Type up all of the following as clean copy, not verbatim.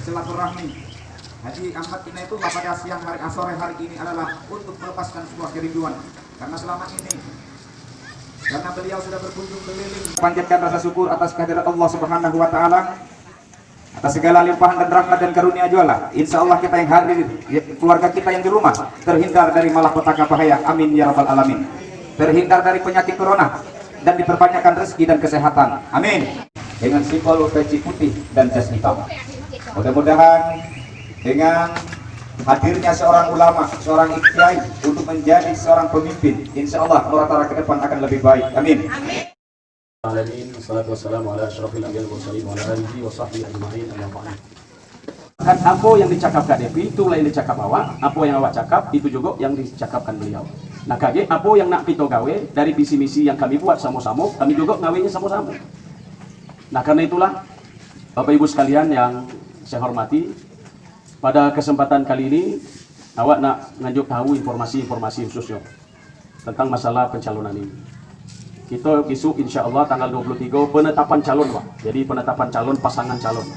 Silaturahmi Haji Ahmad kita itu pada siang hari sore hari ini adalah untuk melepaskan sebuah kerinduan, karena selama ini karena beliau sudah berkunjung keliling, panjatkan rasa syukur atas kehadirat Allah Subhanahu wa taala, atas segala limpahan dan rahmat dan karunia jualah. Insya Allah kita yang hadir, keluarga kita yang di rumah terhindar dari malapetaka bahaya, amin ya rabbal alamin. Terhindar dari penyakit corona dan diperbanyakkan rezeki dan kesehatan, amin. Dengan simbol peci putih dan jas hitam. Mudah-mudahan dengan hadirnya seorang ulama, seorang kiai untuk menjadi seorang pemimpin, insya Allah Nurantara ke depan akan lebih baik, amin. Wassalatu wassalamu ala asyrafil anbiya'i wal mursalin wa ala alihi wa sahbihi ajma'in. Kan apa yang dicakap Kak Devi itu lain dicakap awak, apa yang awak cakap itu juga yang dicakapkan beliau. Nah kage apa yang nak pito gawe dari visi misi yang kami buat sama-sama, kami juga ngawenya sama-sama. Nah karena itulah Bapak Ibu sekalian yang saya hormati, pada kesempatan kali ini awak nak nganjuk tahu informasi-informasi khususnya tentang masalah pencalonan ini. Kita besok insya Allah tanggal 23 penetapan calon Pak. Jadi penetapan calon, pasangan calon.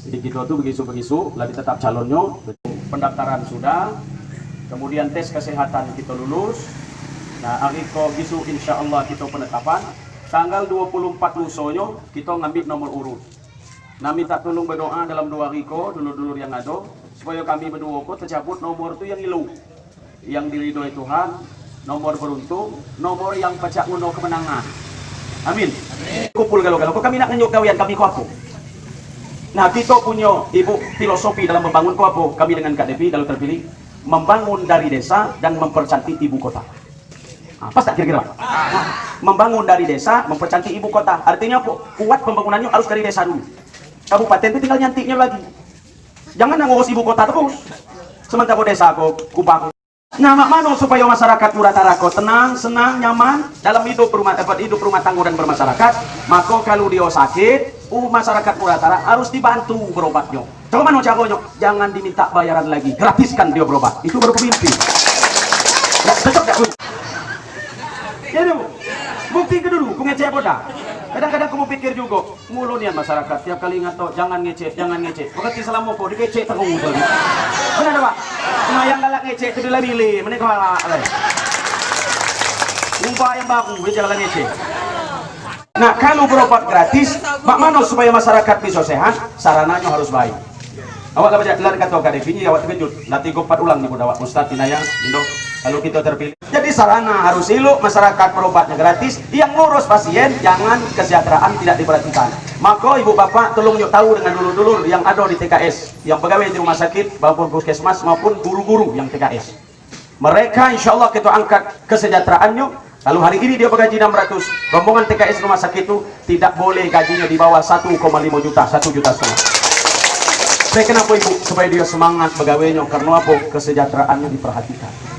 Jadi kita tuh begitu lah ditetap calonnya, pendaftaran sudah, kemudian tes kesehatan kita lulus. Nah hari besok insya Allah kita penetapan, tanggal 24 lusonyo kita ngambil nomor urut. Nah minta tolong berdoa dalam 2 hari dulur-dulur yang ada, supaya kami berdua tercabut nomor itu yang ilu, yang diridhoi Tuhan, nomor beruntung, nomor yang pecah uno kemenangan. Amin. Kumpul galau-galau, kami nak ngenyuk gawian kami ku apa? Nah kita punya ibu filosofi dalam membangun ku apa? Kami dengan Kak Devi dalam terpilih, membangun dari desa dan mempercantik ibu kota. Pas tak kira-kira? Membangun dari desa, mempercantik ibu kota. Artinya apa? Kuat pembangunannya harus dari desa dulu. Kabupaten itu tinggal nyantiknya lagi. Jangan ngurus ibu kota terus. Sementara desa ku bangun. Nah, mak mano supaya masyarakat Muratara kok tenang, senang, nyaman dalam hidup rumah tangga dan bermasyarakat. Maka kalau dia sakit, masyarakat Muratara harus dibantu berobatnya. Coba mana caranya? Jangan diminta bayaran lagi, gratiskan dia berobat. Itu baru pemimpin. Ya, cocok tak? Ya dulu, bukti ke dulu, ku ngecek boda. Kadang-kadang kamu pikir juga, mulu nih masyarakat tiap kali ngatok jangan ngecek. Berarti selama kau dikecek terus. Benar Pak? Nah yang galak ngecek itu dilabili, menikah malah. Umpa yang baku, jangan ngecek. Nah kalau berobat gratis, mak mana supaya masyarakat bisa sehat, sarananya harus baik. Awak tak baca gelar kata Kak Devi, awak terkejut. Nanti 4 ulang nih buat Ustadz Inayang, Indo. Kalau kita terpilih, jadi sarana harus elok, masyarakat berobatnya gratis, yang ngurus pasien jangan kesejahteraan tidak diperhatikan. Maka ibu bapak tolong yuk tahu dengan dulur-dulur yang ada di TKS, yang pegawai di rumah sakit maupun puskesmas maupun guru-guru yang TKS. Mereka insya Allah kita angkat kesejahteraannya. Kalau hari ini dia bergaji 600, rombongan TKS rumah sakit itu tidak boleh gajinya di bawah 1,5 juta, 1,5 juta. Saya kenapa ibu? Supaya dia semangat pegawainya, karena apa? Kesejahteraannya diperhatikan.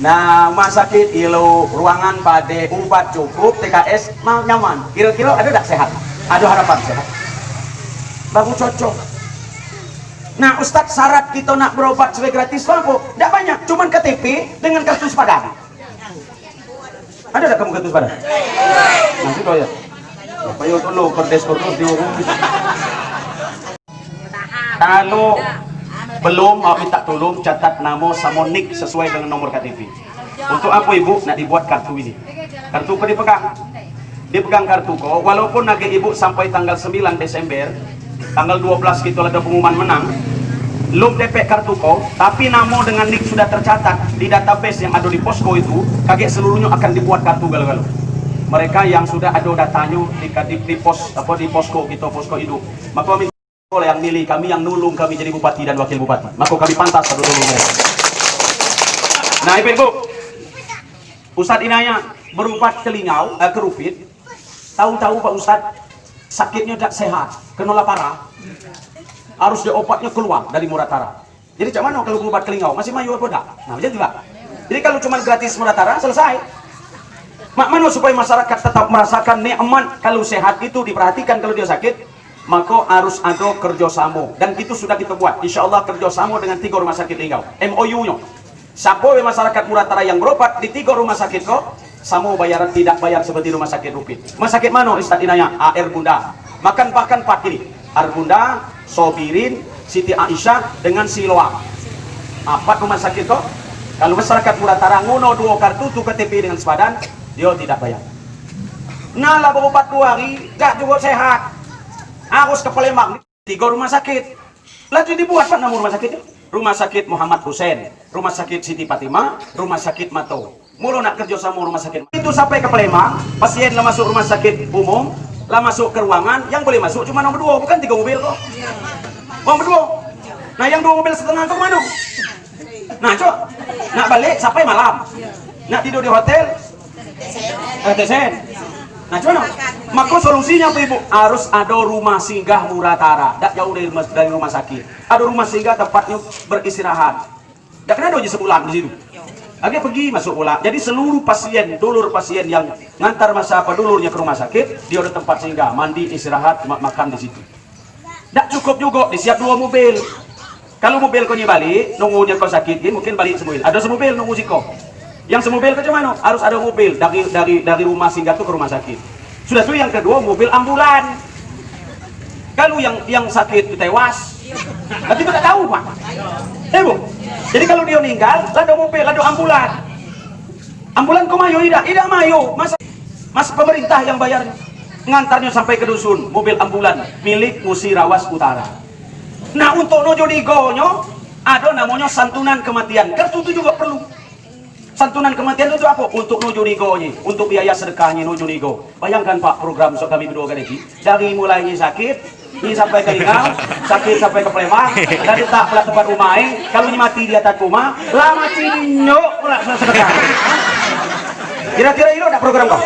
Nah, rumah sakit ilo ruangan pada obat cukup, TKS nyaman. Kira-kira ada tak sehat? Ada harapan sehat? Bagus cocok. Nah, Ustadz syarat kita nak berobat sebagai gratis apa? Tidak banyak, cuman KTP dengan kartu sepadan. Ada tak kamu kartu sepadan? Masih doya. Apa yo dulu kertas diurus. Kalau belum mau minta tolong catat nama sama nik sesuai dengan nomor KTP. Untuk apa ibu nak dibuat kartu ini? Kartu kau dipegang kartu kau, walaupun nanti ibu sampai tanggal 9 Desember, tanggal 12 kita ada pengumuman menang, belum DP kartu kau, tapi nama dengan nik sudah tercatat di database yang ada di posko itu, kaget seluruhnya akan dibuat kartu galau-galau. Mereka yang sudah ada datanya di posko kita, posko hidup, maka oleh yang milih kami, yang nulung kami jadi bupati dan wakil bupati, maka kami pantas satu dulu. Nah ibu Ustadz Inayang berobat telingau, kerufit, tahu-tahu Pak Ustadz sakitnya tidak sehat, kena parah, harus diobatnya keluar dari Muratara. Jadi cak mana kalau berobat telingau masih mayu apa enggak? Nah jadi juga. Jadi kalau cuma gratis Muratara selesai. Mak mana supaya masyarakat tetap merasakan nikmat kalau sehat itu diperhatikan kalau dia sakit. Maka harus ada kerjasama, dan itu sudah kita buat insya Allah kerjasama dengan 3 rumah sakit Linggau, MOU-nya. Siapa masyarakat Muratara yang berobat di 3 rumah sakit kok sama bayaran tidak bayar seperti rumah sakit Rupit. Rumah sakit mana Ustadz Inayang? AR Bunda, bahkan 4 ini, Argunda, Sobirin, Siti Aisyah dengan Siloam. 4 rumah sakit kok. Kalau masyarakat Muratara nguno 2 kartu tu KTP dengan sepadan, dia tidak bayar. Nah lah berobat 2 hari, gak juga sehat. Harus ke Palembang, 3 rumah sakit. Lalu dibuat Pak nama rumah sakitnya? Rumah sakit Muhammad Hussein, rumah sakit Siti Fatimah, rumah sakit Mato. Mulu nak kerja sama rumah sakit. Itu sampai ke Palembang, pasien lah masuk rumah sakit umum, lah masuk ke ruangan, yang boleh masuk cuma nomor 2, bukan 3 mobil kok. Nomor 2. Nah yang 2 mobil setengah ke mana? Nah cok, nak balik sampai malam, nak tidur di hotel, TSN. Nah cuman, maka solusinya apa ibu? Harus ada rumah singgah Muratara, tak jauh dari rumah sakit. Ada rumah singgah tempatnya beristirahat. Tak kena ada sebulan di situ. Agak pergi masuk pula. Jadi seluruh pasien, dulur pasien yang ngantar masa apa dulurnya ke rumah sakit, dia ada tempat singgah, mandi, istirahat, makan di situ. Tak cukup juga, disiap 2 mobil. Kalau mobil kau balik, nunggunya kau sakit, mungkin balik semobil. Ada semobil nunggu si kau. Yang semobil ke mana? Harus ada mobil dari rumah singgah itu ke rumah sakit. Sudah tuh yang kedua mobil ambulan. Kalau yang sakit tewas, nanti tidak tahu Pak. Bu. Jadi kalau dia meninggal, ada mobil, ada ambulan. Ambulan kau mayo tidak mayo. Mas pemerintah yang bayar ngantarnya sampai ke dusun, mobil ambulan milik Musirawas Utara. Nah untuk nojo digonyo ada namanya santunan kematian. Kartu itu juga perlu. Santunan kematian itu apa? Untuk nuju nigonya, untuk biaya sedekahnya nuju nigo. Bayangkan Pak, program sok kami berdua kali dari mulainya sakit, ini sampai ke Lingal, sakit sampai ke Palembang, dari tak pula tempat rumahnya, kalau ini mati di atas rumah, lama cinyo pula sedekah. Kira-kira itu ada program kok?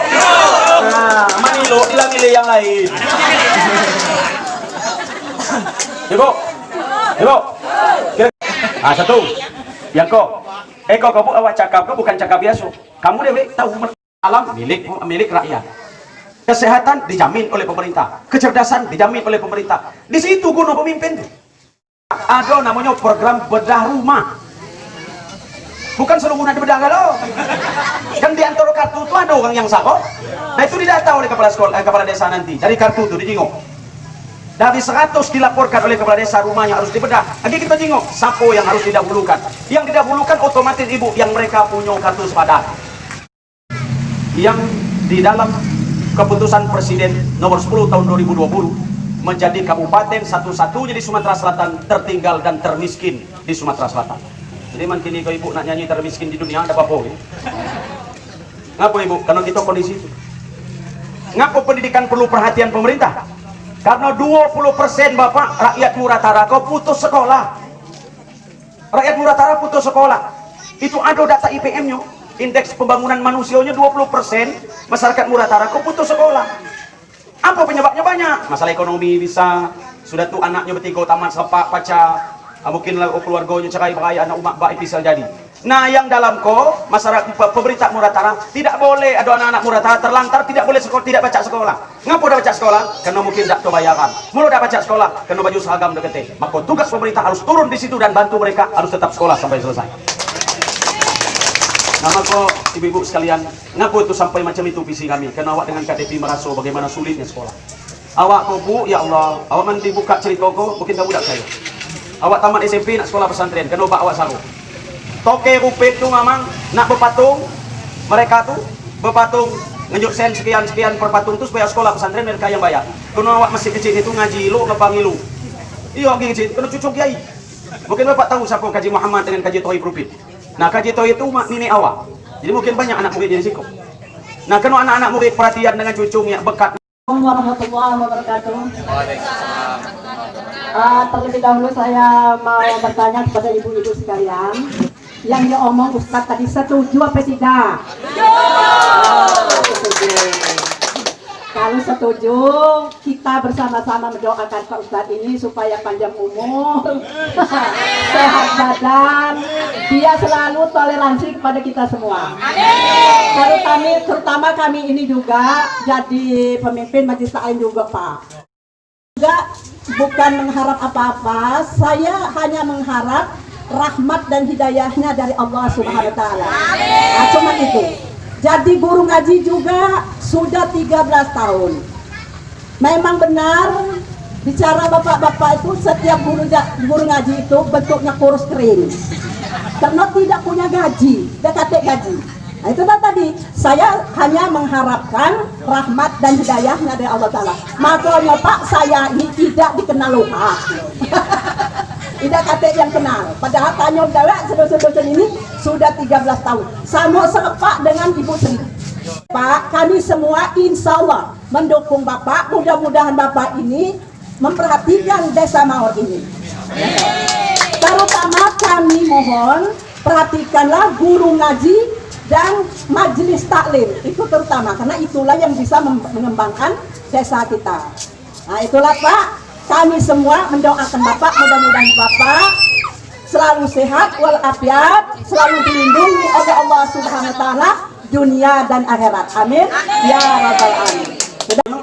Nah, manilo, hilang milih yang lain. Ibu, satu, yang kok. Kau awak cakap, kau bukan cakap biasa. Kamu dewe tahu alam milik rakyat. Kesehatan dijamin oleh pemerintah, kecerdasan dijamin oleh pemerintah. Di situ guna pemimpin. Ada namanya program bedah rumah. Bukan seluruh guna bedah kalau. Kan di antara kartu itu ada orang yang sakit. Nah itu didata oleh kepala sekolah, kepala desa nanti. Dari kartu itu dijengok. Dari 100 dilaporkan oleh kepala desa rumahnya harus dibedah. Lagi kita jengok, sapo yang harus didahulukan. Yang didahulukan otomatis ibu yang mereka punya kartu sepadan. Yang di dalam keputusan Presiden nomor 10 tahun 2020 menjadi kabupaten satu-satunya di Sumatera Selatan tertinggal dan termiskin di Sumatera Selatan. Jadi makin kalau ibu nak nyanyi termiskin di dunia ada apa-apa ya? Ngapa ibu? Karena kita kondisi itu. Ngapa pendidikan perlu perhatian pemerintah? Karena 20% Bapak rakyat Muratara kau putus sekolah. Rakyat Muratara putus sekolah. Itu ada data IPM-nya. Indeks pembangunan manusianya 20% masyarakat Muratara kau putus sekolah. Apa penyebabnya? Banyak. Masalah ekonomi bisa. Sudah tuh anaknya bertiga tamat sepak pacar. Mungkin keluarganya cerai berai anak umat baik bisa jadi. Nah yang dalam masyarakat pemerintah Muratara tidak boleh ada anak-anak Muratara terlantar, tidak boleh sekolah, tidak baca sekolah. Ngapa udah baca sekolah? Karena mungkin tidak kebayaran. Mulu udah baca sekolah karena baju seragam dekete. Maka tugas pemerintah harus turun di situ dan bantu mereka harus tetap sekolah sampai selesai. Nah maka ibu-ibu sekalian, ngapa itu sampai macam itu visi kami? Karena awak dengan KDP merasa bagaimana sulitnya sekolah. Awak bu, ya Allah, awak mandi buka cerita mungkin tahu budak saya. Awak tamat SMP nak sekolah pesantren, kena awak saru. Toke rupit tu mamang nak berpatung, mereka tu berpatung ngejuk sen sekian per patung tu supaya sekolah pesantren mereka yang bayar. Kena awak masih kecil itu ngaji lu ngebangi lu. Iya lagi kecil, kena cucu kiai. Mungkin bapak tahu siapa Kaji Muhammad dengan Kaji Tohib Rupit. Nah Kaji Tohib itu nenek awak. Jadi mungkin banyak anak murid di situ. Nah kena anak-anak murid perhatian dengan cucunya bekat. Warahmatullahi wabarakatuh. Terlebih dahulu saya mau bertanya kepada ibu-ibu sekalian. Yang dia omong Ustadz tadi setuju apa tidak? Setuju. Kalau setuju, kita bersama-sama mendoakan Pak Ustadz ini supaya panjang umur, sehat badan, dia selalu toleransi kepada kita semua. Terutama kami ini juga jadi pemimpin majelis taklim juga Pak. Juga bukan mengharap apa-apa, saya hanya mengharap rahmat dan hidayahnya dari Allah Subhanahu wa Ta'ala. Nah, cuma itu. Jadi guru ngaji juga sudah 13 tahun. Memang benar bicara bapak-bapak itu setiap guru ngaji itu bentuknya kurus kering. Karena tidak punya gaji, dekat gaji. Nah, itu tadi saya hanya mengharapkan rahmat dan hidayahnya dari Allah Ta'ala. Makanya Pak, saya ini tidak dikenal lupa. Tidak kata yang kenal. Padahal tanya dewek sedul-sedul ini sudah 13 tahun. Sama sepak dengan Ibu Sri. Pak, kami semua insya Allah mendukung Bapak. Mudah-mudahan Bapak ini memperhatikan desa Mawar ini. Terutama kami mohon perhatikanlah guru ngaji dan majelis taklim. Itu terutama karena itulah yang bisa mengembangkan desa kita. Nah itulah Pak, kami semua mendoakan Bapak, mudah-mudahan Bapak selalu sehat walafiat, selalu dilindungi oleh Allah Subhanahu wa taala dunia dan akhirat. Amin. Ya rabbal alamin.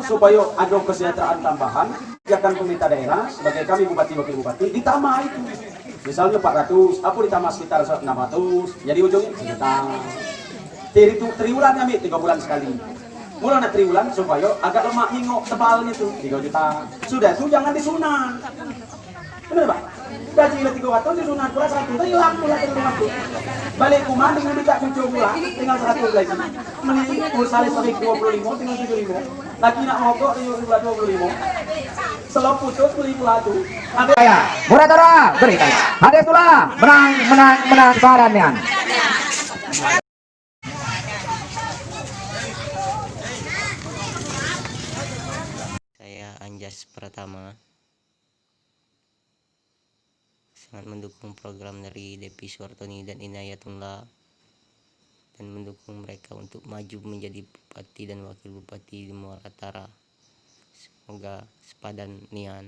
Supaya ada kesejahteraan tambahan, akan pemerintah daerah sebagai kami bupati wakil bupati ditambah itu. Misalnya 400, aku ditambah sekitar 600, jadi ujungnya 1 juta. Triwulan kami 3 bulan sekali. Mulai triwulan supaya agak lemak hingok tebalnya tuh 3 juta. Sudah itu jangan disunat. Benar Pak? Gaji 300 disunat pula 100, hilang pula 100. Balik kumah dengan tidak cucu pula, tinggal 100 lagi. Mending usaha listrik 25, tinggal 75. Lagi nak mogok 25. Selop putus beli pula tuh. Saya, Muradara, berikan. Ada itulah menang barannya. Saya Anjas Pratama, sangat mendukung program dari Depi Suartoni dan Inayatullah dan mendukung mereka untuk maju menjadi bupati dan wakil bupati di Muara Utara. Semoga sepadan nian.